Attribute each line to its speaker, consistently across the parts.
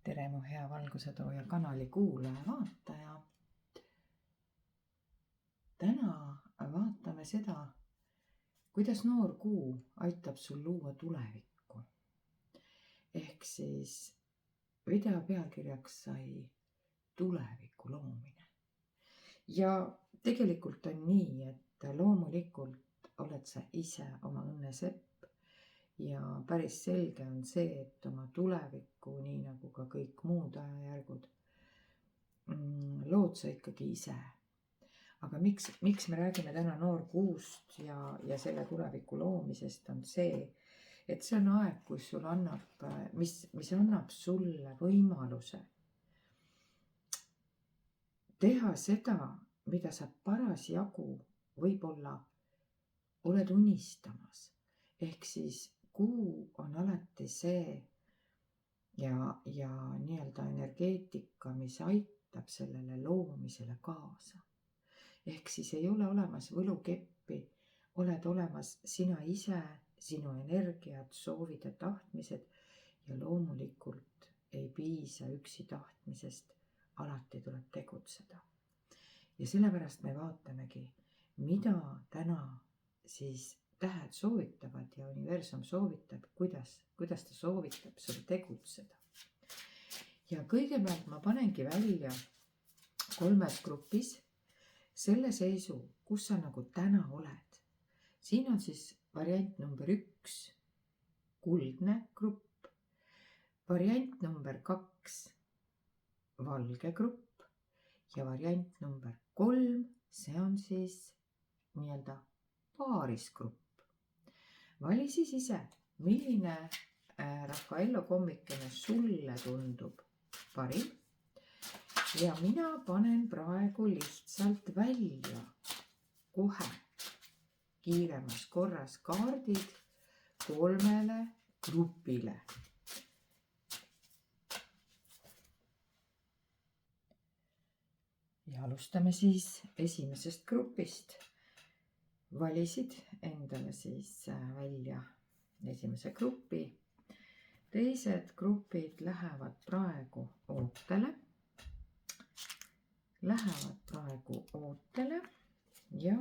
Speaker 1: tere, mu hea Valgusetooja kanali kuulaja-vaataja. Täna vaatame seda, kuidas noor kuu aitab sul luua tulevikku. Ehk siis video pealkirjaks sai tuleviku loomine. Ja tegelikult on nii, et loomulikult oled sa ise oma õnne sepp. Ja päris selge on see, et oma tulevikku, nii nagu ka kõik muud ajajärgud, lood sa ikkagi ise. Aga miks me räägime täna noorkuust ja selle tuleviku loomisest on see, et see on aeg, kus sul mis annab sulle võimaluse teha seda, mida sa parasjagu võib-olla oled unistamas. Ehk siis kuu on alati see ja nii-öelda energeetika, mis aitab sellele loomisele kaasa. Ehk siis ei ole olemas võlukeppi, oled olemas sina ise, sinu energiat, soovid ja tahtmised ja loomulikult ei piisa üksi tahtmisest, alati tuleb tegutseda. Ja sellepärast me vaatamegi, mida täna siis tähed soovitavad ja universum soovitab, kuidas ta soovitab sul tegutseda. Ja kõigepealt ma panengi välja 3 grupis selle seisu, kus sa nagu täna oled. Siin on siis variant number 1, kuldne grupp, variant number 2, valge grupp ja variant number 3, see on siis nii-öelda paarisgrupp. Vali siis ise, milline Raffaello kommikene sulle tundub parim. Ja mina panen praegu lihtsalt välja kohe kiiremas korras kaardid 3 grupile. Ja alustame siis esimesest grupist. Valisid endale siis välja esimese grupi. Teised grupid lähevad praegu ootele. Ja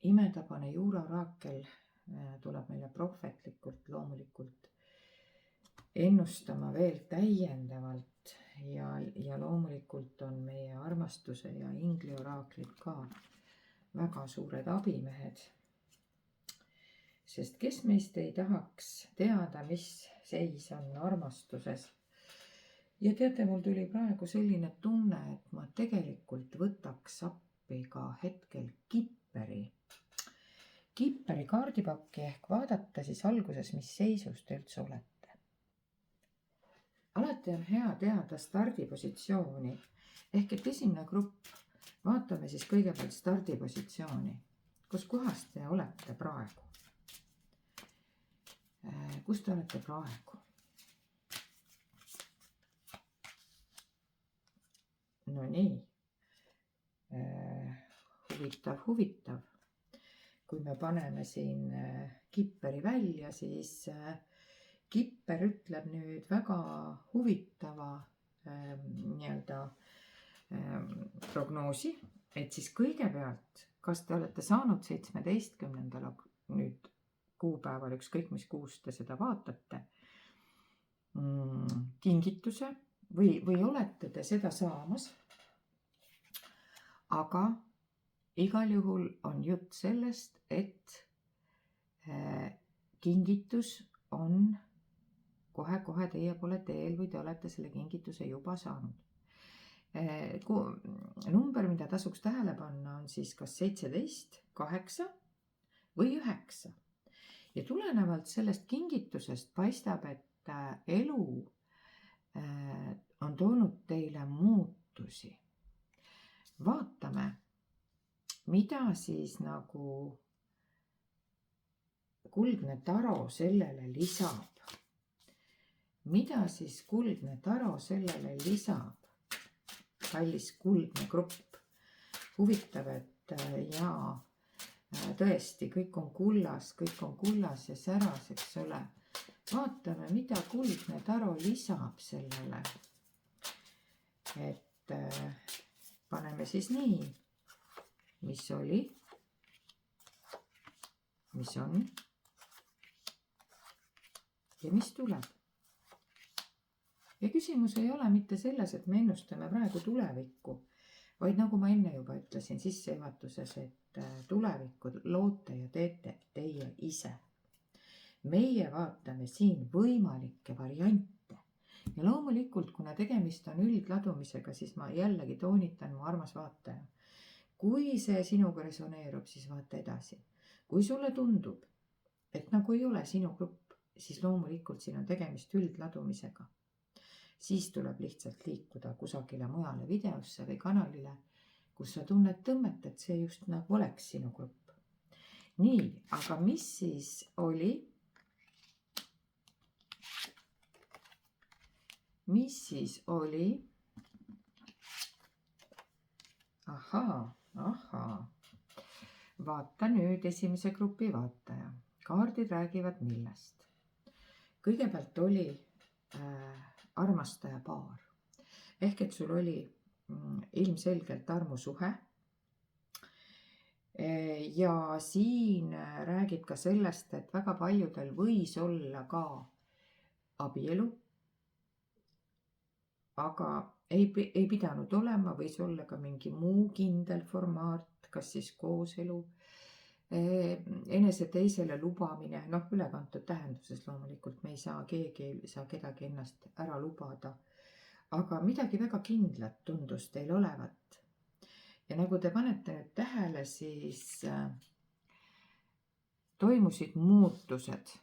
Speaker 1: imetabane juuraoraakel tuleb meile prohvetlikult loomulikult ennustama veel täiendavalt ja loomulikult on meie armastuse ja inglioraaklid ka väga suured abimehed. Sest kes meist ei tahaks teada, mis seis on armastuses. Ja teate, mul tuli praegu selline tunne, et ma tegelikult võtaks appi ka hetkel Kipperi kaardipakki ehk vaadata siis alguses, mis seisus te üldse olete. Alati on hea teada stardipositsiooni. Ehk et esimene grupp, vaatame siis kõigepealt stardipositsiooni. Kus kohas te olete praegu? Kus te olete praegu? No nii. Huvitav. Kui me paneme siin Kipperi välja, siis Kipper ütleb nüüd väga huvitava nii-öelda prognoosi, et siis kõigepealt, kas te olete saanud 17. nüüd kuupäeval, ükskõik mis kuus te seda vaatate, kingituse või olete te seda saamas, aga igal juhul on jutt sellest, et kingitus on kohe teie poole teel või te olete selle kingituse juba saanud. Number, mida tasuks tähele panna, on siis kas 17, 8 või 9. Ja tulenevalt sellest kingitusest paistab, et elu on toonud teile muutusi. Vaatame, mida siis nagu kuldne taro sellele lisab. Mida siis kuldne taro sellele lisab? Kallis kuldne grupp. Huvitav, et tõesti, kõik on kullas ja säras, eks ole. Vaatame, mida kuldne taro lisab sellele. Et paneme siis nii, mis oli, mis on ja mis tuleb. Ja küsimus ei ole mitte selles, et me ennustame praegu tulevikku, vaid nagu ma enne juba ütlesin sissejuhatuses, et tulevikku loote ja teete teie ise. Meie vaatame siin võimalikke variante ja loomulikult, kuna tegemist on üldladumisega, siis ma jällegi toonitan, mu armas vaataja. Kui see sinuga resoneerub, siis vaata edasi. Kui sulle tundub, et nagu ei ole sinu grupp, siis loomulikult siin on tegemist üldladumisega. Siis tuleb lihtsalt liikuda kusagile mujale videosse või kanalile, kus sa tunned tõmmet, et see just nagu oleks sinu grupp. Nii, aga mis siis oli? Mis siis oli? Ahaa. Vaata nüüd esimese grupi vaataja. Kaardid räägivad millest? Kõigepealt oli armastaja paar. Ehk et sul oli ilmselgelt armusuhe. Ja siin räägib ka sellest, et väga paljudel võis olla ka abielu. Aga ei pidanud olema, võis olla ka mingi muu kindel formaat, kas siis kooselu, enese teisele lubamine, ülekantud tähenduses loomulikult me keegi ei saa kedagi ennast ära lubada. Aga midagi väga kindlat tundus teil olevat. Ja nagu te panete nüüd tähele, siis toimusid muutused.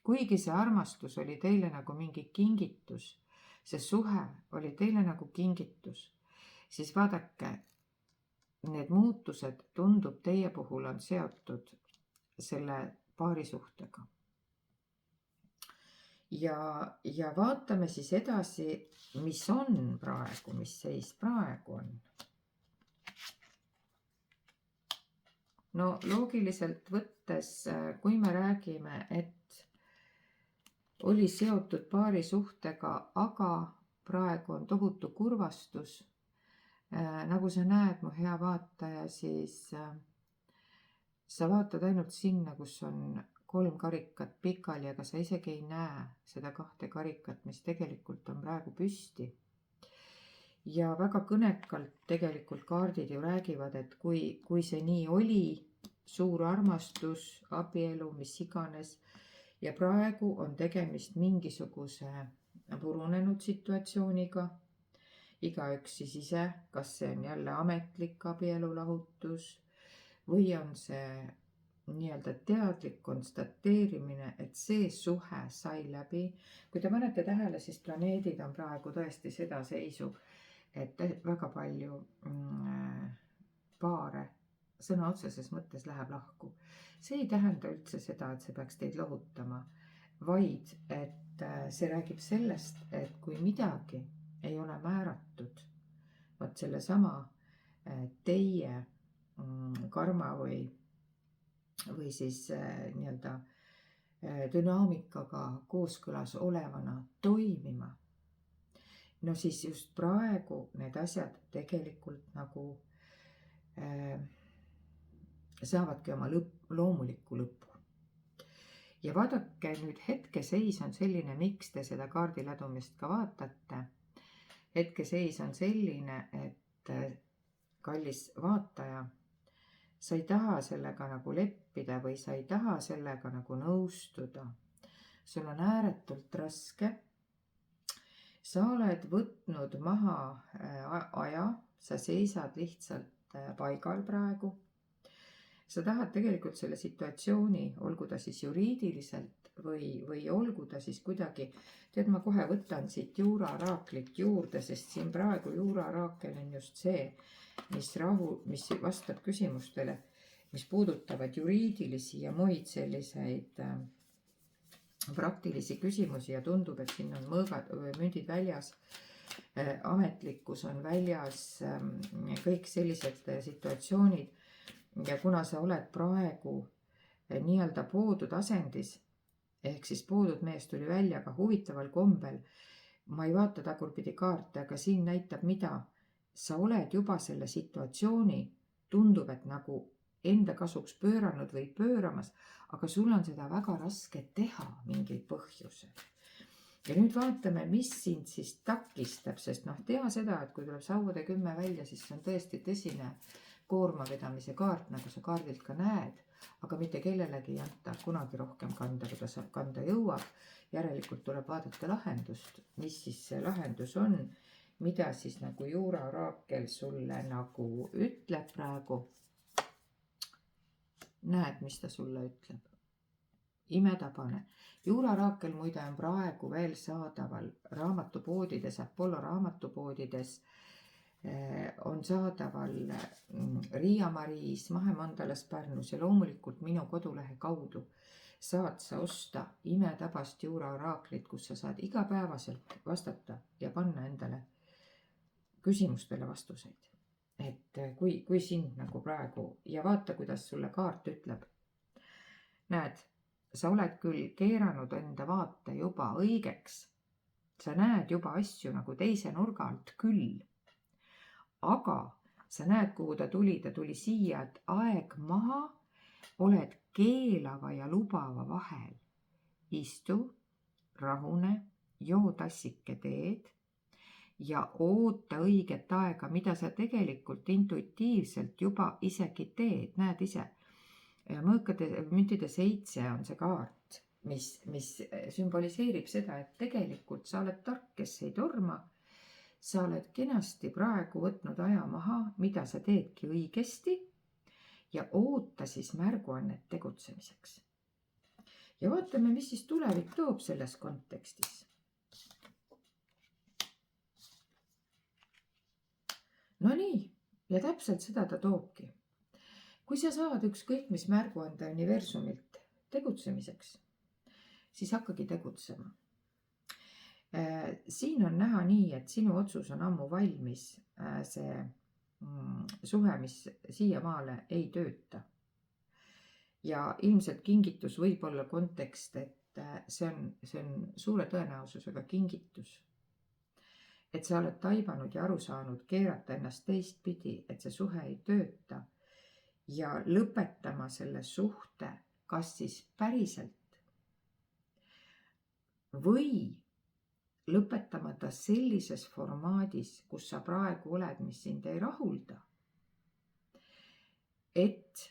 Speaker 1: Kuigi see armastus oli teile nagu mingi kingitus, see suhe oli teile nagu kingitus, siis vaadake, need muutused tundub teie puhul on seotud selle paarisuhtega. Ja vaatame siis edasi, mis on praegu, mis seis praegu on. No loogiliselt võttes, kui me räägime, et oli seotud paarisuhtega, aga praegu on tohutu kurvastus. Nagu sa näed, mu hea vaataja, siis sa vaatad ainult sinna, kus on 3 karikat pikali, aga sa isegi ei näe seda 2 karikat, mis tegelikult on praegu püsti. Ja väga kõnekalt tegelikult kaardid ju räägivad, et kui see nii oli, suur armastus, abielu, mis iganes, ja praegu on tegemist mingisuguse purunenud situatsiooniga. Igaüks siis ise, kas see on jälle ametlik abielulahutus või on see nii-öelda teadlik konstateerimine, et see suhe sai läbi. Kui te panete tähele, siis planeedid on praegu tõesti seda seisu, et väga palju paare sõna otseses mõttes läheb lahku. See ei tähenda üldse seda, et see peaks teid lohutama, vaid et see räägib sellest, et kui midagi ei ole määratud, vot selle sama teie karma või siis nii-öelda dünaamikaga kooskõlas olevana toimima, no siis just praegu need asjad tegelikult nagu saavadki oma loomuliku lõpu. Ja vaadake nüüd, hetkeseis on selline, miks te seda kaardiladumist ka vaatate. Hetkeseis on selline, et kallis vaataja, sa ei taha sellega nagu leppida või sa ei taha sellega nagu nõustuda. Sul on ääretult raske. Sa oled võtnud maha aja, sa seisad lihtsalt paigal praegu. Sa tahad tegelikult selle situatsiooni, olgu ta siis juriidiliselt või olgu ta siis kuidagi, tead, ma kohe võtan siit juuraraaklit juurde, sest siin praegu juuraraakel on just see, mis vastab küsimustele, mis puudutavad juriidilisi ja muid selliseid praktilisi küsimusi ja tundub, et siin on mündid väljas, ametlikkus on väljas, kõik sellised situatsioonid. ja kuna sa oled praegu nii-öelda poodud asendis, ehk siis poodud mees tuli välja, aga huvitaval kombel, ma ei vaata tagurpidi kaarte, aga siin näitab mida, sa oled juba selle situatsiooni, tundub, et nagu enda kasuks pööranud või pööramas, aga sul on seda väga raske teha mingil põhjusel. Ja nüüd vaatame, mis sind siis takistab, sest tea seda, et kui tuleb sauade 10 välja, siis see on tõesti tõsine koormavedamise kaart, nagu sa kaardilt ka näed, aga mitte kellelegi ei anta kunagi rohkem kanda, kui ta kanda jõuab. Järelikult tuleb vaadata lahendust, mis siis see lahendus on, mida siis nagu Juura oraakel sulle nagu ütleb praegu. Näed, mis ta sulle ütleb? Imetabane. Juura oraakel muide on praegu veel saadaval raamatupoodides, Apollo raamatupoodides on saadaval Riia Mariis, Mahemandalas Pärnus ja loomulikult minu kodulehe kaudu saad sa osta imetabast Juura oraaklit, kus sa saad igapäevaselt vastata ja panna endale küsimustele vastuseid. Et kui sind nagu praegu ja vaata, kuidas sulle kaart ütleb. Näed, sa oled küll keeranud enda vaate juba õigeks. Sa näed juba asju nagu teise nurga alt küll. Aga sa näed, kuhu ta tuli siia, et aeg maha, oled keelava ja lubava vahel. Istu, rahune, joo tassike teed ja oota õiget aega, mida sa tegelikult intuitiivselt juba isegi teed, näed ise. Mõõkade müntide 7 on see kaart, mis sümboliseerib seda, et tegelikult sa oled tark, kes ei torma. Sa oled kenasti praegu võtnud aja maha, mida sa teedki õigesti ja oota siis märguannet tegutsemiseks. Ja vaatame, mis siis tulevik toob selles kontekstis. No nii, ja täpselt seda ta toobki. Kui sa saad ükskõik mis märguande universumilt tegutsemiseks, siis hakkagi tegutsema. Siin on näha nii, et sinu otsus on ammu valmis, see suhe, mis siiamaale ei tööta. Ja ilmselt kingitus võib olla kontekst, et see on suure tõenäosusega kingitus. Et sa oled taibanud ja aru saanud keerata ennast teistpidi, et see suhe ei tööta. Ja lõpetama selle suhte, kas siis päriselt või lõpetama ta sellises formaadis, kus sa praegu oled, mis sind ei rahulda. Et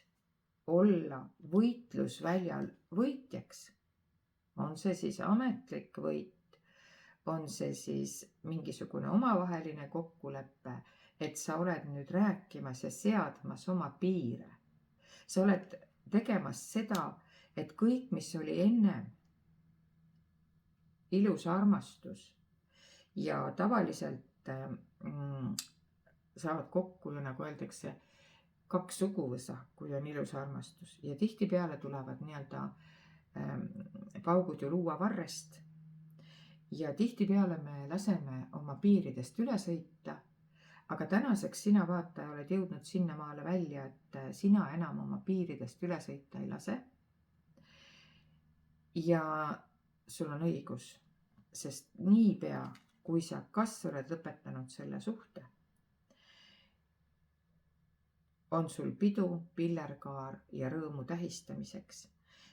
Speaker 1: olla võitlusväljal võitjaks, on see siis ametlik võit, on see siis mingisugune omavaheline kokkulepe, et sa oled nüüd rääkimas ja seadmas oma piire. Sa oled tegemas seda, et kõik, mis oli enne ilus armastus ja tavaliselt saavad kokku ju, nagu öeldakse, 2 suguvõsa, kui on ilus armastus ja tihtipeale tulevad nii-öelda paugud ju luuavarrest ja tihtipeale me laseme oma piiridest üle sõita. Aga tänaseks sina vaataja oled jõudnud sinnamaale välja, et sina enam oma piiridest üle sõita ei lase. Ja sul on õigus, sest niipea, kui sa kas oled lõpetanud selle suhte, on sul pidu, pillerkaar ja rõõmu tähistamiseks.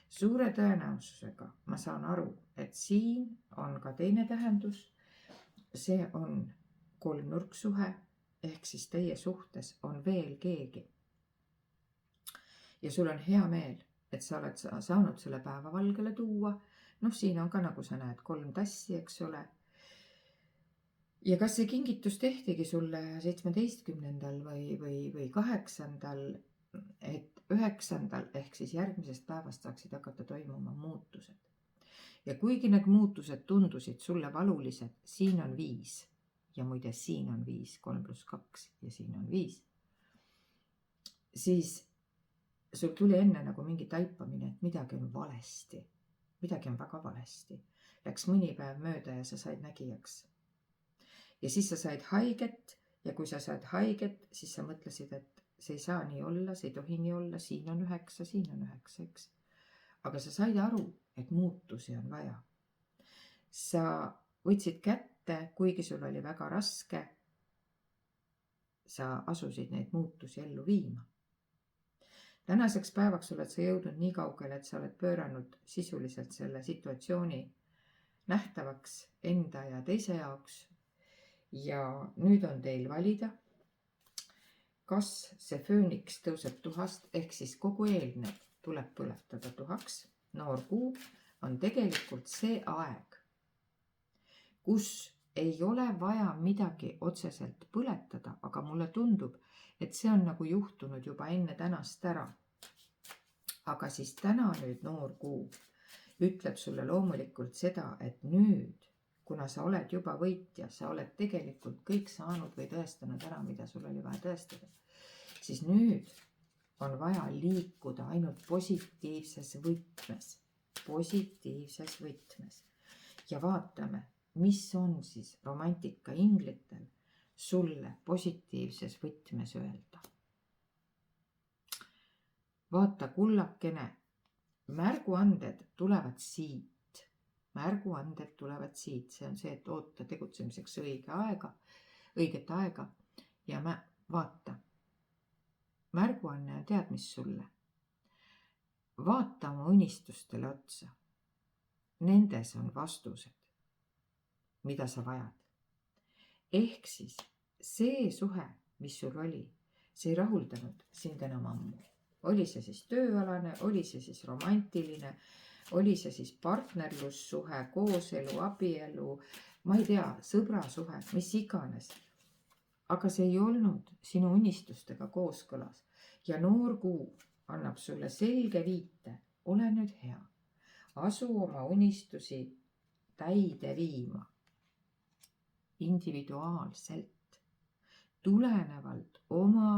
Speaker 1: Suure tõenäosusega ma saan aru, et siin on ka teine tähendus. See on kolmnurksuhe, ehk siis teie suhtes on veel keegi. Ja sul on hea meel, et sa oled saanud selle päevavalgele tuua. Siin on ka, nagu sa näed, 3 tassi, eks ole. Ja kas see kingitus tehtigi sulle 17. või 8. et 9. ehk siis järgmisest päevast saaksid hakata toimuma muutused. Ja kuigi need muutused tundusid sulle valulised, siin on 5. Ja muide, siin on 5, 3 + 2 ja siin on 5. Siis sul tuli enne nagu mingi taipamine, et midagi on valesti. Midagi on väga valesti. Läks mõni päev mööda ja sa said nägijaks. Ja siis sa said haiget ja kui sa said haiget, siis sa mõtlesid, et see ei saa nii olla, see ei tohi nii olla, siin on 9, siin on 9, eks. aga sa said aru, et muutusi on vaja. sa võtsid kätte, kuigi sul oli väga raske, sa asusid neid muutusi ellu viima. Tänaseks päevaks oled sa jõudnud nii kaugele, et sa oled pööranud sisuliselt selle situatsiooni nähtavaks enda ja teise jaoks. Ja nüüd on teil valida, kas see fööniks tõuseb tuhast, ehk siis kogu eelnev tuleb põletada tuhaks. Noor kuu on tegelikult see aeg, kus ei ole vaja midagi otseselt põletada, aga mulle tundub, et see on nagu juhtunud juba enne tänast ära. Aga siis täna nüüd noor kuu ütleb sulle loomulikult seda, et nüüd, kuna sa oled juba võitja, sa oled tegelikult kõik saanud või tõestanud ära, mida sul oli vaja tõestada, siis nüüd on vaja liikuda ainult positiivses võtmes. Ja vaatame, mis on siis romantika inglitel sulle positiivses võtmes öelda. Vaata, kullakene, märguanded tulevad siit. See on see, et oota tegutsemiseks õiget aega. Ja vaata, märguanne on tead, mis sulle. Vaata oma unistustele otsa. Nendes on vastused, mida sa vajad. Ehk siis see suhe, mis sul oli, see ei rahuldanud sind enam ammu. Oli see siis tööalane, oli see siis romantiline, oli see siis partnerlussuhe, kooselu, abielu, ma ei tea, sõbrasuhe, mis iganes. Aga see ei olnud sinu unistustega kooskõlas. Ja noor kuu annab sulle selge viite, ole nüüd hea. Asu oma unistusi täide viima. Individuaalselt, tulenevalt oma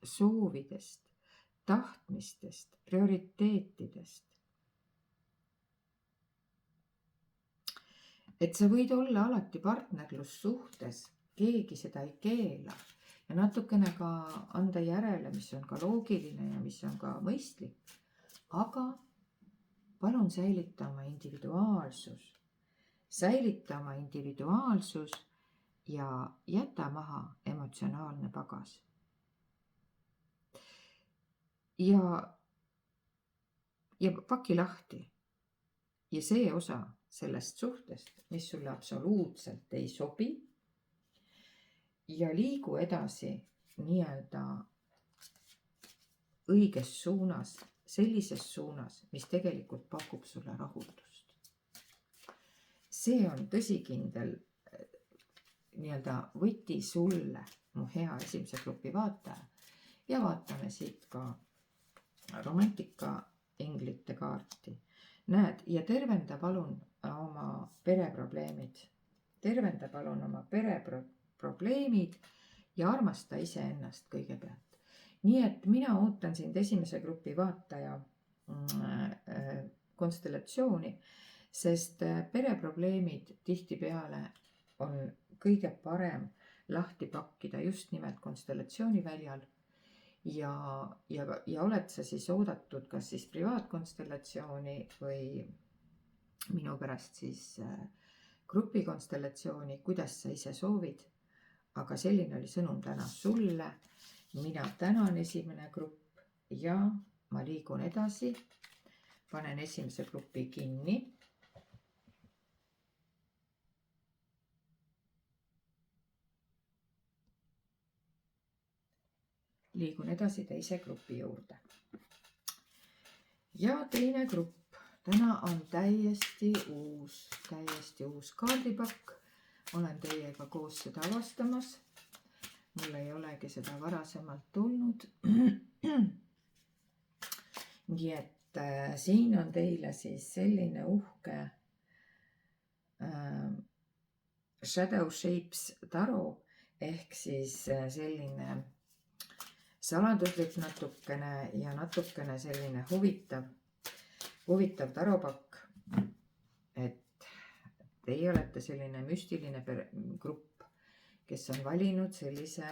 Speaker 1: soovidest, tahtmistest, prioriteetidest. Et sa võid olla alati partnerlussuhtes, keegi seda ei keela ja natukene ka anda järele, mis on ka loogiline ja mis on ka mõistlik. Aga palun säilita oma individuaalsus ja jäta maha emotsionaalne pagas. Ja paki lahti. Ja see osa sellest suhtest, mis sulle absoluutselt ei sobi. Ja liigu edasi nii-öelda õiges suunas, sellises suunas, mis tegelikult pakub sulle rahuldust. See on tõsikindel nii-öelda võti sulle, mu hea esimese grupi vaataja. Ja vaatame siit ka romantika inglite kaarti. Näed, ja tervenda palun oma pereprobleemid. Ja armasta iseennast kõigepealt. Nii et mina ootan sind esimese grupi vaataja konstellatsiooni, sest pereprobleemid tihtipeale on kõige parem lahti pakkida just nimelt konstellatsiooni väljal. Ja oled sa siis oodatud kas siis privaatkonstellatsiooni või minu pärast siis grupikonstellatsiooni, kuidas sa ise soovid. Aga selline oli sõnum täna sulle. Mina tänan esimene grupp ja ma liigun edasi. Panen esimese grupi kinni. Liigun edasi teise grupi juurde. Ja teine grupp. Täna on täiesti uus kaardipakk. Olen teiega koos seda avastamas. Mul ei olegi seda varasemalt tulnud. Nii et siin on teile siis selline uhke Shadow Shapes taro ehk siis selline saladuslik natukene ja natukene selline huvitav taropakk, et teie olete selline müstiline grupp, kes on valinud sellise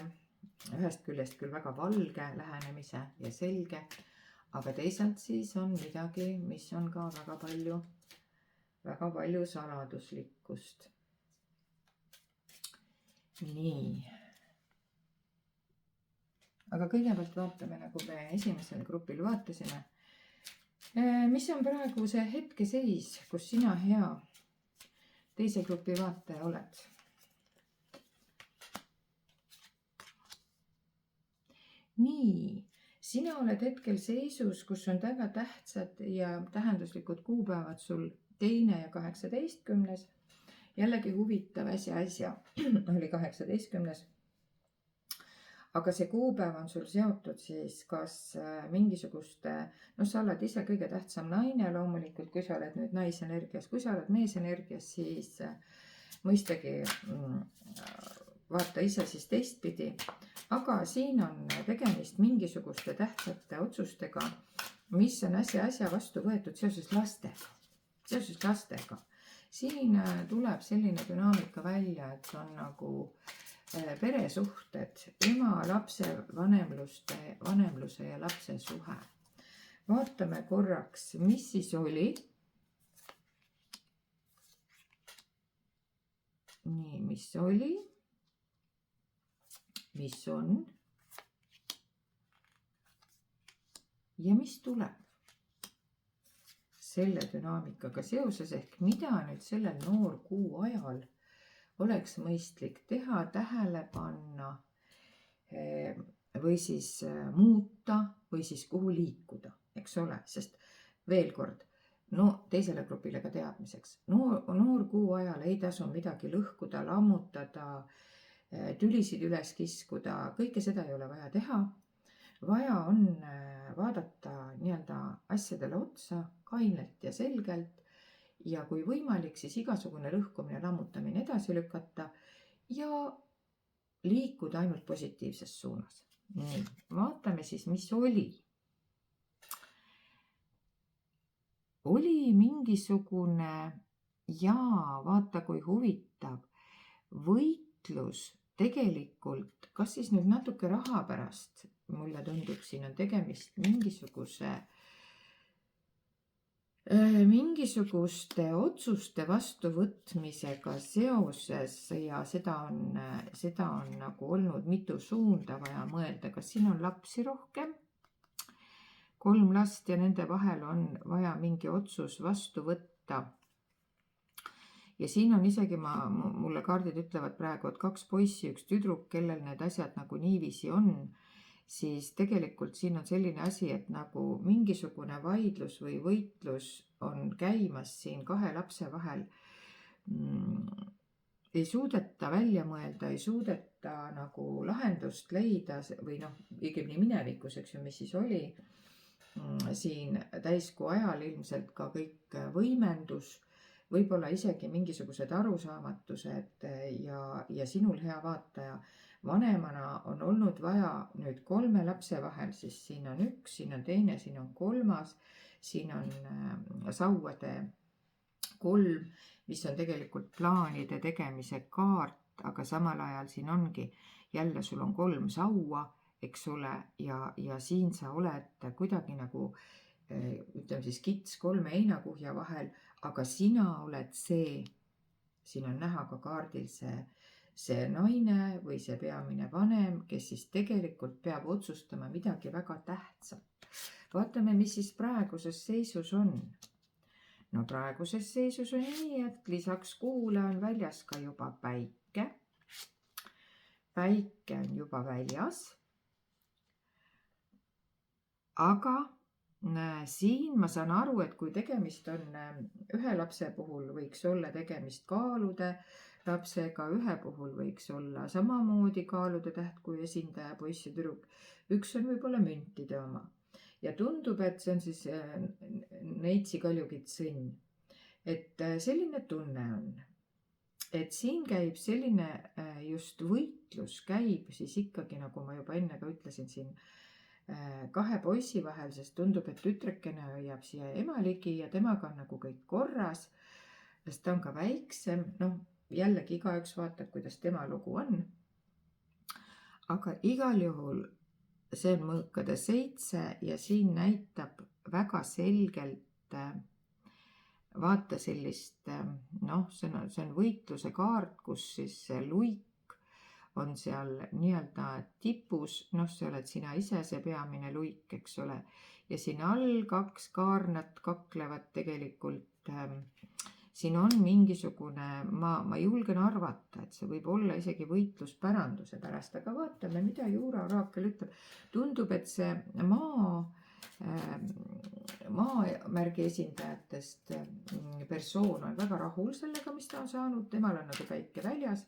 Speaker 1: ühest küljest küll väga valge lähenemise ja selge, aga teisalt siis on midagi, mis on ka väga palju saladuslikkust. Nii. Aga kõigepealt vaatame, nagu me esimesel grupil vaatasime, mis on praegu see hetkeseis, kus sina, hea teise grupi vaataja, oled. Nii, sina oled hetkel seisus, kus on väga tähtsad ja tähenduslikud kuupäevad sul 2. ja 18. Jällegi huvitav äsja oli 18. Aga see kuupäev on sul seotud siis kas mingisuguste, sa oled ise kõige tähtsam naine loomulikult, kui sa oled nüüd naisenergias, kui sa oled meesenergias, siis mõistagi vaata ise siis teistpidi. Aga siin on tegemist mingisuguste tähtsate otsustega, mis on äsja vastu võetud seoses lastega. Siin tuleb selline dünaamika välja, et on nagu peresuhted, ema, lapse, vanemluse ja lapse suhe. Vaatame korraks, mis siis oli. Nii, mis oli, mis on ja mis tuleb selle dünaamikaga seoses, ehk mida nüüd sellel noorkuu ajal oleks mõistlik teha, tähele panna või siis muuta või siis kuhu liikuda, eks ole, sest veel kord, teisele grupile ka teadmiseks, noorkuu ajal ei tasu midagi lõhkuda, lammutada, tülisid üles kiskuda, kõike seda ei ole vaja teha. Vaja on vaadata nii-öelda asjadele otsa kainelt ja selgelt. Ja kui võimalik, siis igasugune lõhkumine, lammutamine edasi lükata ja liikuda ainult positiivses suunas. Nii, vaatame siis, mis oli. Oli mingisugune, vaata kui huvitav, võitlus tegelikult, kas siis nüüd natuke raha pärast, mulle tundub, siin on tegemist mingisuguste otsuste vastuvõtmisega seoses ja seda on nagu olnud mitu suunda vaja mõelda, kas siin on lapsi rohkem, 3 last ja nende vahel on vaja mingi otsus vastu võtta. Ja siin on isegi, mulle kaardid ütlevad praegu, et 2 poissi, 1 tüdruk, kellel need asjad nagu niiviisi on, siis tegelikult siin on selline asi, et nagu mingisugune vaidlus või võitlus on käimas siin 2 lapse vahel. Ei suudeta välja mõelda, ei suudeta nagu lahendust leida või õigemini minevikus, eks ju, mis siis oli. Siin täiskuu ajal ilmselt ka kõik võimendus, võib-olla isegi mingisugused arusaamatused ja sinul, hea vaataja, vanemana on olnud vaja nüüd 3 lapse vahel, siis siin on 1, siin on 2, siin on 3, siin on sauade 3, mis on tegelikult plaanide tegemise kaart, aga samal ajal siin ongi, jälle sul on 3 saua, eks ole, ja siin sa oled kuidagi nagu, ütleme siis kits 3 heinakuhja vahel, aga sina oled see, siin on näha ka kaardil see naine või see peamine vanem, kes siis tegelikult peab otsustama midagi väga tähtsat. Vaatame, mis siis praeguses seisus on. Praeguses seisus on nii, et lisaks kuule on väljas ka juba päike. Päike on juba väljas. Aga siin ma saan aru, et kui tegemist on 1 lapse puhul, võiks olla tegemist kaalude lapsega, 1 puhul võiks olla samamoodi kaalude täht kui esindaja, poiss ja tüdruk. 1 on võib-olla müntide oma. Ja tundub, et see on siis neitsi kaljukits sõnn. Et selline tunne on, et siin käib selline just võitlus käib siis ikkagi, nagu ma juba enne ka ütlesin siin, 2 poissi vahel, sest tundub, et tütrekene hoiab siia ema ligi ja temaga on nagu kõik korras, sest ta on ka väiksem, jällegi igaüks vaatab, kuidas tema lugu on. aga igal juhul see on mõõkade 7 ja siin näitab väga selgelt vaata sellist, noh, see on võitluse kaart, kus siis see luik on seal nii-öelda tipus, noh, see oled sina ise, see peamine luik, eks ole. Ja siin all 2 kaarnat kaklevad tegelikult. Siin on mingisugune, ma julgen arvata, et see võib olla isegi võitluspäranduse pärast, aga vaatame, mida Juura oraakel ütleb. Tundub, et see maamärgi esindajatest persoon on väga rahul sellega, mis ta on saanud, temal on nagu päike väljas,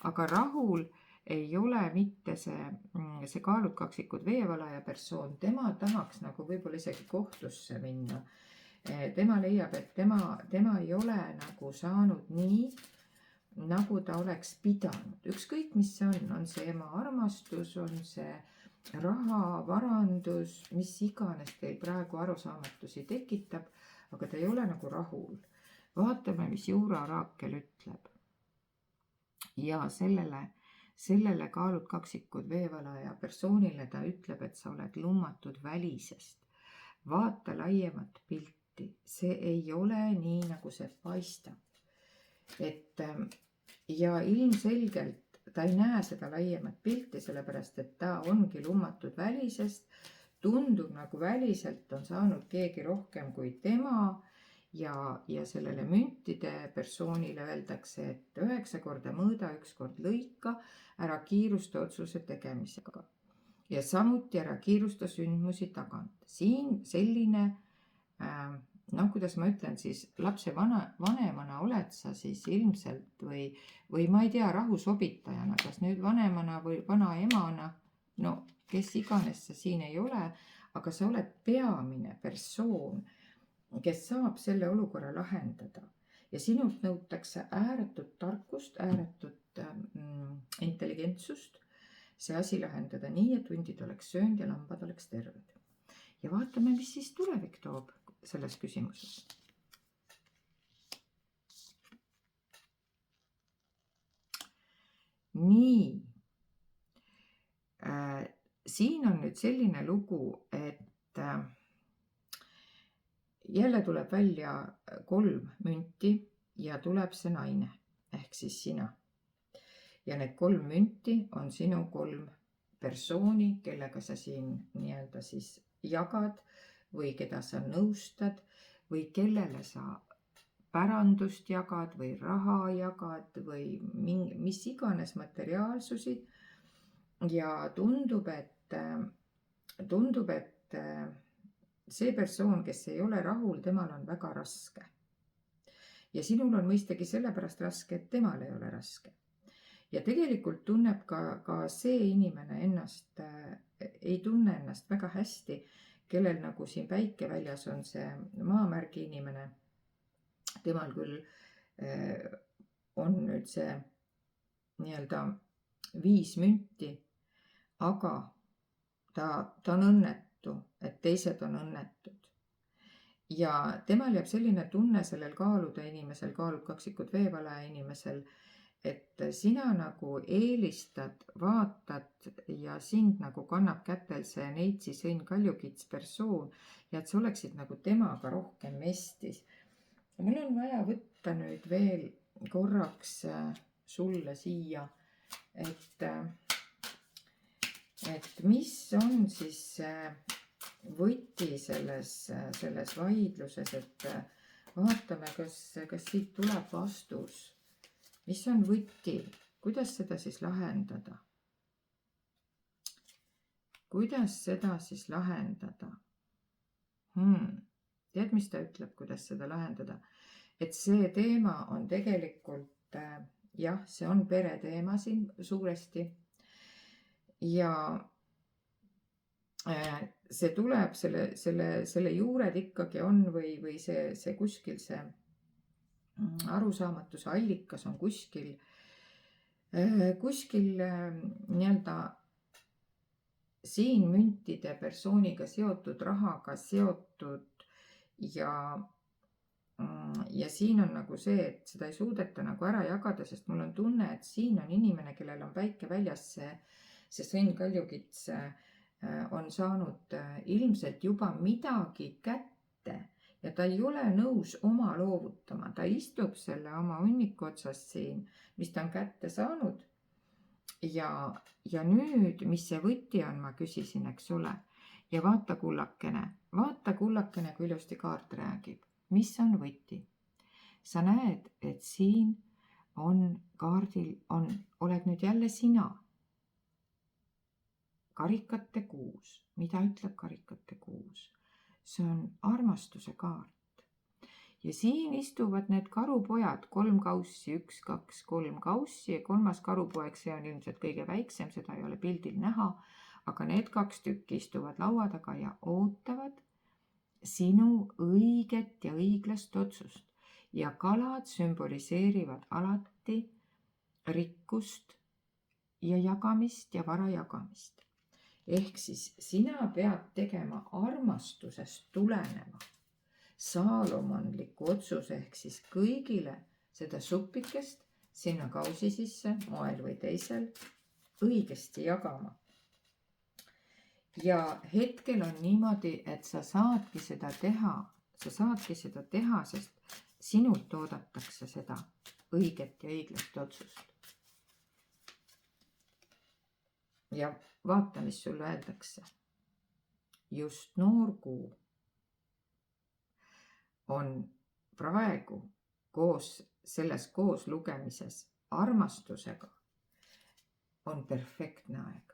Speaker 1: aga rahul ei ole mitte see kaalud kaksikud veevalaja persoon, tema tahaks nagu võib-olla isegi kohtusse minna. Tema leiab, et tema ei ole nagu saanud nii, nagu ta oleks pidanud. Ükskõik, mis see on see ema armastus, on see raha, varandus, mis iganes teil praegu arusaamatusi tekitab, aga ta ei ole nagu rahul. Vaatame, mis Juura oraakel ütleb. Ja sellele kaalud kaksikud veevalaja persoonile ta ütleb, et sa oled lummatud välisest. Vaata laiemat pilti. See ei ole nii, nagu see paistab. Ja ilmselgelt ta ei näe seda laiemat pilti, sellepärast, et ta ongi lummatud välisest. Tundub nagu väliselt on saanud keegi rohkem kui tema ja sellele müntide persoonile öeldakse, et 9 korda mõõda, 1 kord lõika, ära kiirusta otsuse tegemisega. Ja samuti ära kiirusta sündmusi tagant. Siin selline kuidas ma ütlen siis, lapse vanemana oled sa siis ilmselt või ma ei tea, rahusobitajana, kas nüüd vanemana või vanaemana, no kes iganes sa siin ei ole, aga sa oled peamine persoon, kes saab selle olukorra lahendada. Ja sinult nõutakse ääretut tarkust, ääretut intelligentsust, see asi lahendada nii, et hundid oleks söönud ja lambad oleks terved. Ja vaatame, mis siis tulevik toob selles küsimuses. Nii. Siin on nüüd selline lugu, et jälle tuleb välja 3 münti ja tuleb see naine ehk siis sina. Ja need 3 münti on sinu 3 persooni, kellega sa siin nii-öelda siis jagad või keda sa nõustad või kellele sa pärandust jagad või raha jagad või mis iganes materiaalsusi. Ja tundub, et see persoon, kes ei ole rahul, temal on väga raske. Ja sinul on mõistagi sellepärast raske, et temal ei ole raske. Ja tegelikult tunneb ka see inimene ei tunne ennast väga hästi, kellel nagu siin päike väljas on see maamärgi inimene. Temal küll on nüüd see nii-öelda 5 münti, aga ta on õnnetu, et teised on õnnetud. Ja temal jääb selline tunne sellel kaalude inimesel, kaalud kaksikud veevalaja inimesel, et sina nagu eelistad, vaatad ja sind nagu kannab kätel see Neitsi Sõnn Kaljukits persoon ja et sa oleksid nagu temaga rohkem mestis. Mul on vaja võtta nüüd veel korraks sulle siia, et mis on siis võti selles vaidluses, et vaatame, kas siit tuleb vastus. Mis on võti? Kuidas seda siis lahendada? Kuidas seda siis lahendada? Tead, mis ta ütleb, kuidas seda lahendada? Et see teema on tegelikult, jah, see on pere teema siin suuresti. Ja see tuleb, selle juured ikkagi on või see kuskil see arusamatuse allikas on kuskil nii-öelda siin müntide persooniga seotud, rahaga seotud ja siin on nagu see, et seda ei suudeta nagu ära jagada, sest mul on tunne, et siin on inimene, kellel on päike väljas sest Õnn Kaljukits on saanud ilmselt juba midagi kätte ja ta ei ole nõus oma loovutama. Ta istub selle oma hunniku otsas siin, mis ta on kätte saanud. Ja nüüd, mis see võti on, ma küsisin, eks ole. Ja vaata kullakene, kui ilusti kaart räägib. Mis on võti? Sa näed, et siin on kaardil, oled nüüd jälle sina. Karikate 6. Mida ütleb karikate 6? See on armastuse kaart. Ja siin istuvad need karupojad, 3 kaussi, 1, 2, 3 kaussi ja 3. karupoeg, see on ilmselt kõige väiksem, seda ei ole pildil näha, aga need 2 tükki istuvad laua taga ja ootavad sinu õiget ja õiglast otsust. Ja kalad sümboliseerivad alati rikkust ja jagamist ja vara jagamist. Ehk siis sina pead tegema armastusest tuleneva saalomonliku otsuse, ehk siis kõigile seda suppikest sinna kausi sisse, moel või teisel, õigesti jagama. Ja hetkel on niimoodi, et sa saadki seda teha, sest sinult oodatakse seda õiget ja õiglast otsust. Ja vaata, mis sulle öeldakse. Just noor kuu on praegu selles koos lugemises armastusega on perfektne aeg.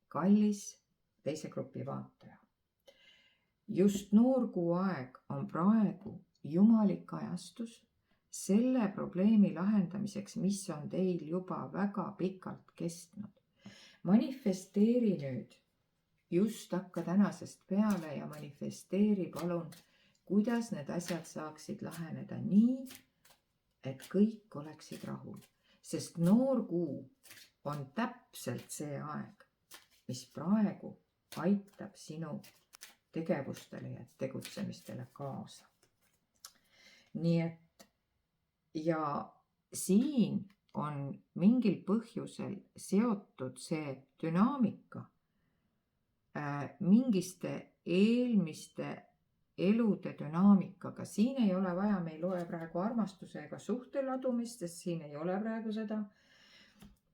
Speaker 1: Kallis teise grupi vaataja. Just noorkuu aeg on praegu jumalik ajastus selle probleemi lahendamiseks, mis on teil juba väga pikalt kestnud. Manifesteeri nüüd, just hakka tänasest peale ja manifesteeri palun, kuidas need asjad saaksid laheneda nii, et kõik oleksid rahul. Sest noorkuu on täpselt see aeg, mis praegu aitab sinu tegevustele ja tegutsemistele kaasa. Nii et ja siin on mingil põhjusel seotud see dünaamika mingiste eelmiste elude dünaamikaga. Siin ei ole vaja, me ei loe praegu armastuse ega suhte ladumist, sest siin ei ole praegu seda.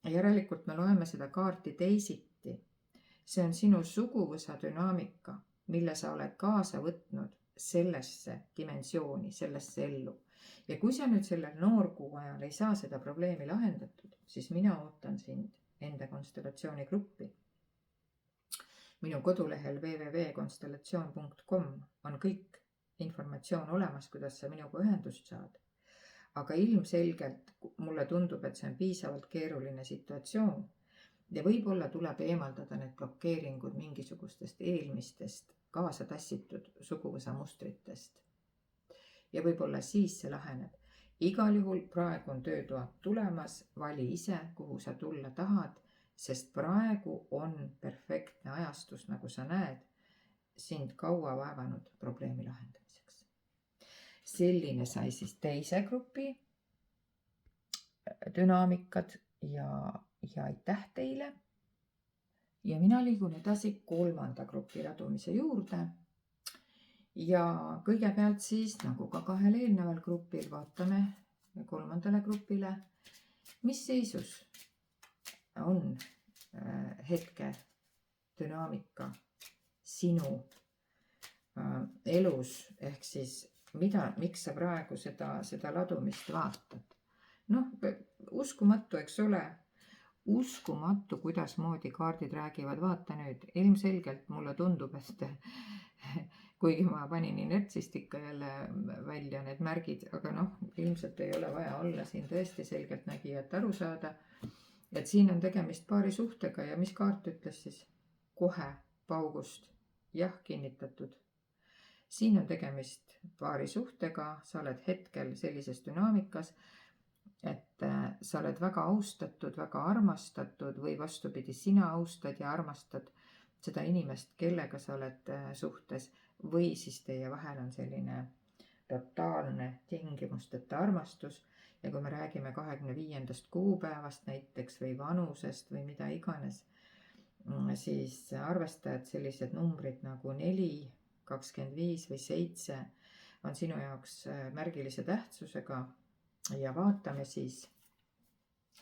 Speaker 1: Järelikult me loeme seda kaarti teisiti. See on sinu suguvõsa dünaamika, mille sa oled kaasa võtnud sellesse dimensiooni, sellesse ellu. Ja kui sa nüüd sellel noorkuu ajal ei saa seda probleemi lahendatud, siis mina ootan sind enda konstellatsioonigruppi. Minu kodulehel www.konstellatsioon.com on kõik informatsioon olemas, kuidas sa minuga ühendust saad. Aga ilmselgelt mulle tundub, et see on piisavalt keeruline situatsioon ja võib-olla tuleb eemaldada need blokeeringud mingisugustest eelmistest kaasa tassitud suguvõsa mustritest. Ja võib-olla siis see laheneb. Igal juhul praegu on töötoad tulemas, vali ise, kuhu sa tulla tahad, sest praegu on perfektne ajastus, nagu sa näed, sind kaua vaevanud probleemi lahendamiseks. Selline sai siis teise grupi dünaamikad ja aitäh teile. Ja mina liigun edasi kolmanda grupi ladumise juurde. Ja kõigepealt siis, nagu ka kahel eelneval grupil, vaatame kolmandale grupile, mis seisus on hetke dünaamika sinu elus, ehk siis miks sa praegu seda ladumist vaatad. Uskumatu, eks ole, uskumatu, kuidas moodi kaardid räägivad, vaata nüüd, ilmselgelt mulle tundub, et kuigi ma panin inertsist ikka jälle välja need märgid, aga ilmselt ei ole vaja olla siin tõesti selgelt nägijat aru saada, et siin on tegemist paari suhtega ja mis kaart ütles siis? Kohe paugust, jah, kinnitatud. Siin on tegemist paari suhtega, sa oled hetkel sellises dünaamikas, et sa oled väga austatud, väga armastatud või vastupidi, sina austad ja armastad seda inimest, kellega sa oled suhtes või siis teie vahel on selline totaalne tingimusteta armastus ja kui me räägime 25. kuupäevast näiteks või vanusest või mida iganes, siis arvesta, et sellised numbrid nagu 4, 25 või 7 on sinu jaoks märgilise tähtsusega ja vaatame siis,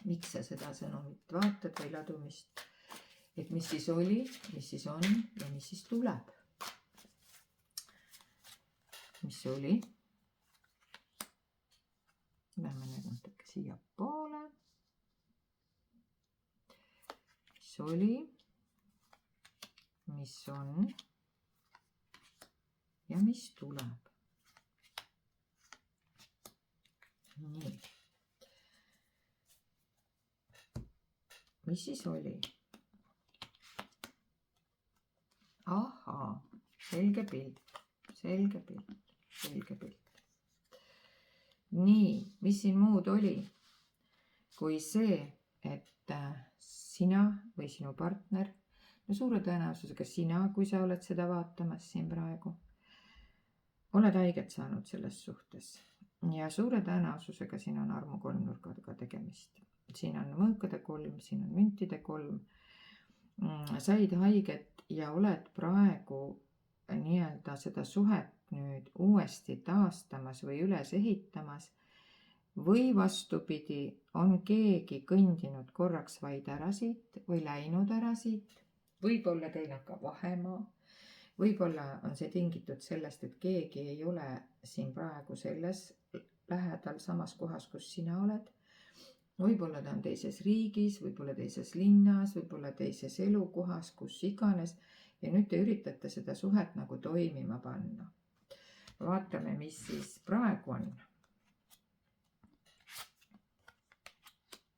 Speaker 1: miks sa seda sõnumit vaatad või ladumist, et mis siis oli, mis siis on ja mis siis tuleb. Mis oli? Lähme nüüd natuke siia poole. Mis oli, mis on ja mis tuleb. Nii. Mis siis oli? Ahaa, selge pilt, selge pilt, selge pilt. Nii, mis siin muud oli, kui see, et sina või sinu partner, no suure tõenäosusega sina, kui sa oled seda vaatamas siin praegu, oled haiget saanud selles suhtes. Ja suure tõenäosusega siin on armu kolmnurgaga tegemist. Siin on mõõkade 3, siin on müntide 3. Said haiget ja oled praegu nii-öelda seda suhet nüüd uuesti taastamas või üles ehitamas. Või vastupidi, on keegi kõndinud korraks vaid ära siit või läinud ära siit. Võib-olla teil on ka vahemaa. Võib-olla on see tingitud sellest, et keegi ei ole siin praegu selles lähedal samas kohas, kus sina oled. Võib-olla ta on teises riigis, võib-olla teises linnas, võib-olla teises elukohas, kus iganes. Ja nüüd te üritate seda suhet nagu toimima panna. Vaatame, mis siis praegu on.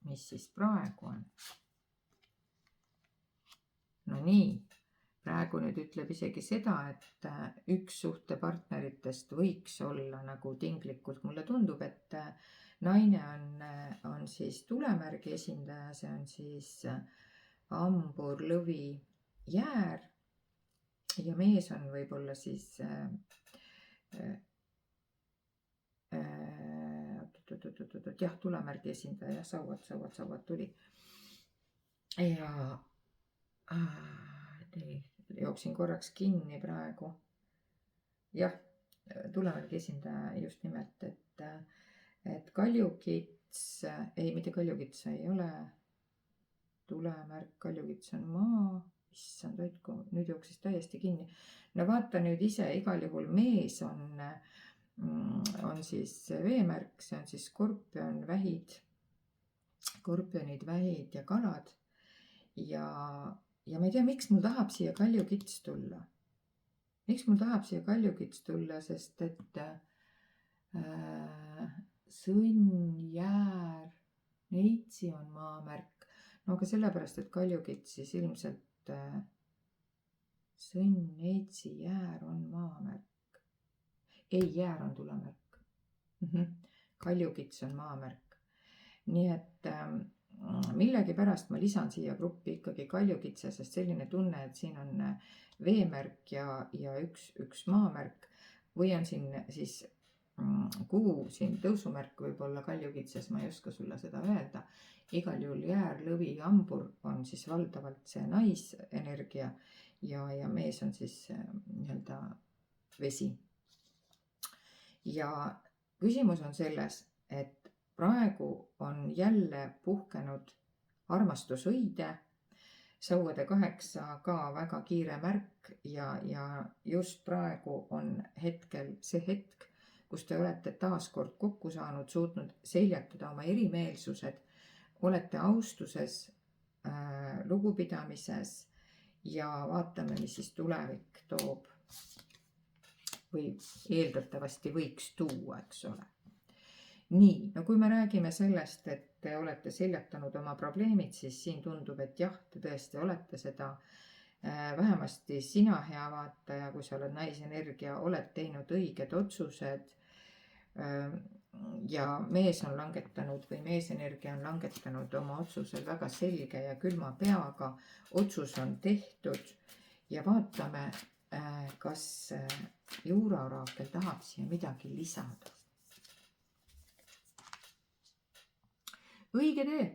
Speaker 1: Mis siis praegu on? No nii. Praegu nüüd ütleb isegi seda, et üks suhtepartneritest võiks olla nagu tinglikult. Mulle tundub, et naine on siis tulemärgi esindaja, see on siis hambur, lõvi, jäär. Ja mees on võib-olla siis jah, tulemärgi esindaja, sauad tuli. Ja jooksin korraks kinni praegu. Jah, tulemärgi esindaja just nimelt, et kaljukits, ei, mitte kaljukits ei ole tulemärk, kaljukits on maa, issand hoidku, nüüd jooksis täiesti kinni. No vaata nüüd ise, igal juhul mees on siis veemärk, see on siis skorpion, vähid, skorpionid, vähid ja kalad. Ja ma ei tea, miks mul tahab siia kaljukits tulla. Miks mul tahab siia kaljukits tulla, sest et sõnn, jäär, neitsi on maamärk. No aga sellepärast, et kaljukits siis ilmselt sõnn, neitsi, jäär on maamärk. Ei, jäär on tulemärk. Kaljukits on maamärk. Nii et millegi pärast ma lisan siia gruppi ikkagi kaljukitse, sest selline tunne, et siin on veemärk ja üks maamärk või on siin siis kuu siin tõusumärk võib-olla kaljukitses, ma ei oska sulle seda öelda. Igal juhul jäär, lõvi, hambur on siis valdavalt see naisenergia ja mees on siis nii-öelda vesi. Ja küsimus on selles, et praegu on jälle puhkenud armastusõide, sauade 8 ka väga kiire märk ja just praegu on hetkel see hetk, kus te olete taaskord kokku saanud, suutnud seljatada oma erimeelsused, olete austuses, lugupidamises ja vaatame, mis siis tulevik toob või eeldatavasti võiks tuua, eks ole. Nii, no kui me räägime sellest, et te olete seljatanud oma probleemid, siis siin tundub, et jah, te tõesti olete seda. Vähemasti sina, hea vaataja, kui sa oled naisenergia, oled teinud õiged otsused ja mees on langetanud või meesenergia on langetanud oma otsusel väga selge ja külma peaga. Otsus on tehtud ja vaatame, kas juuraoraakel tahab siia midagi lisada. Õige tee,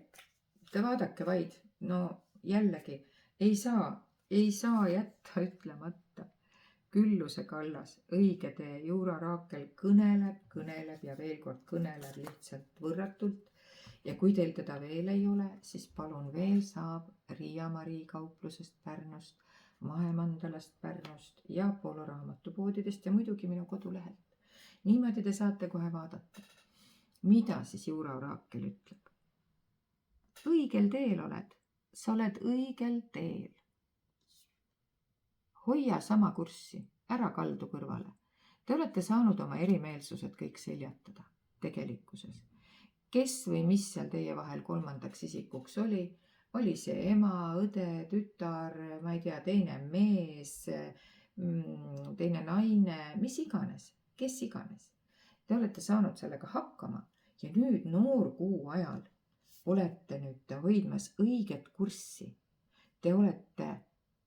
Speaker 1: te vaadake vaid, no jällegi ei saa jätta ütlemata. Külluse Kallas, õige tee, Juura Raakel kõneleb ja veel kord kõneleb lihtsalt võrratult. Ja kui teil teda veel ei ole, siis palun veel saab Riia-Marii kauplusest Pärnust, Mahemandalast Pärnust ja Apollo raamatupoodidest ja muidugi minu kodulehelt. Niimoodi te saate kohe vaadata, mida siis Juura Raakel ütleb. Õigel teel oled, sa oled õigel teel. Hoia sama kurssi, ära kaldu kõrvale. Te olete saanud oma erimeelsused kõik seljatada tegelikkuses. Kes või mis seal teie vahel kolmandaks isikuks oli see ema, õde, tütar, ma ei tea, teine mees, teine naine, mis iganes, kes iganes. Te olete saanud sellega hakkama ja nüüd noorkuu ajal olete nüüd hoidmas õiget kurssi. Te olete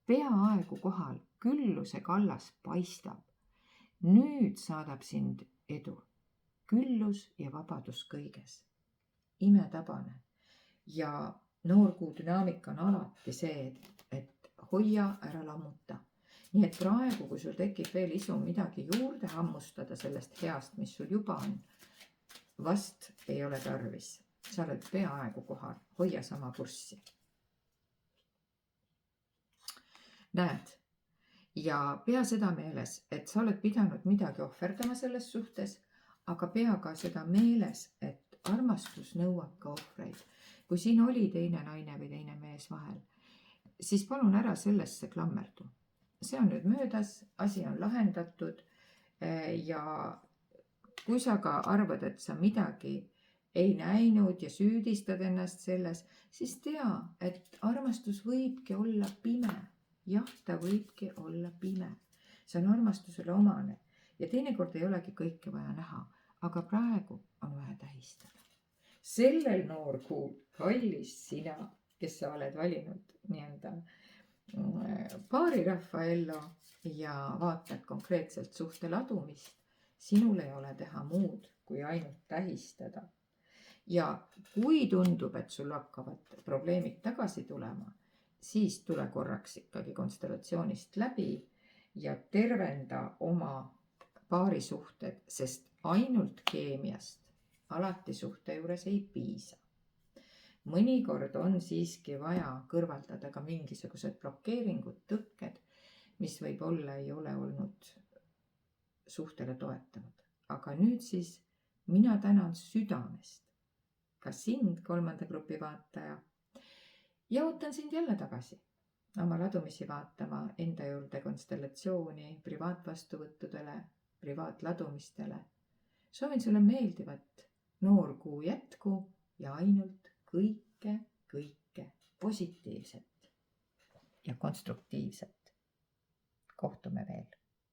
Speaker 1: peaaegu kohal, Külluse Kallas paistab. Nüüd saadab sind edu. Küllus ja vabadus kõiges. Imetabane. Ja noorkuu dünaamika on alati see, et hoia, ära lammuta. Nii et praegu, kui sul tekib veel isu midagi juurde hammustada sellest heast, mis sul juba on, vast ei ole tarvis. Sa oled peaaegu kohal, hoia sama kurssi. Näed, ja pea seda meeles, et sa oled pidanud midagi ohverdama selles suhtes, aga pea ka seda meeles, et armastus nõuab ka ohvreid. Kui siin oli teine naine või teine mees vahel, siis palun ära sellesse klammerdu. See on nüüd möödas, asi on lahendatud ja kui sa ka arvad, et sa midagi ei näinud ja süüdistad ennast selles, siis tea, et armastus võibki olla pime. Jah, ta võibki olla pime. See on armastusele omane ja teinekord ei olegi kõike vaja näha, aga praegu on vaja tähistada. Sellel noorkuul, kallis sina, kes sa oled valinud nii-öelda paarirahva ellu ja vaatad konkreetselt suhte ladumist, sinul ei ole teha muud kui ainult tähistada. Ja kui tundub, et sul hakkavad probleemid tagasi tulema, siis tule korraks ikkagi konstellatsioonist läbi ja tervenda oma paarisuhted, sest ainult keemiast alati suhte juures ei piisa. Mõnikord on siiski vaja kõrvaldada ka mingisugused blokeeringud, tõkked, mis võib-olla ei ole olnud suhtele toetavad. Aga nüüd siis mina tänan südamest ka sind, 3. grupi vaataja, ja ootan sind jälle tagasi oma ladumisi vaatama enda juurde konstellatsiooni, privaatvastuvõttudele, privaatladumistele. Soovin sulle meeldivat noorkuu jätku ja ainult kõike positiivset ja konstruktiivset. Kohtume veel.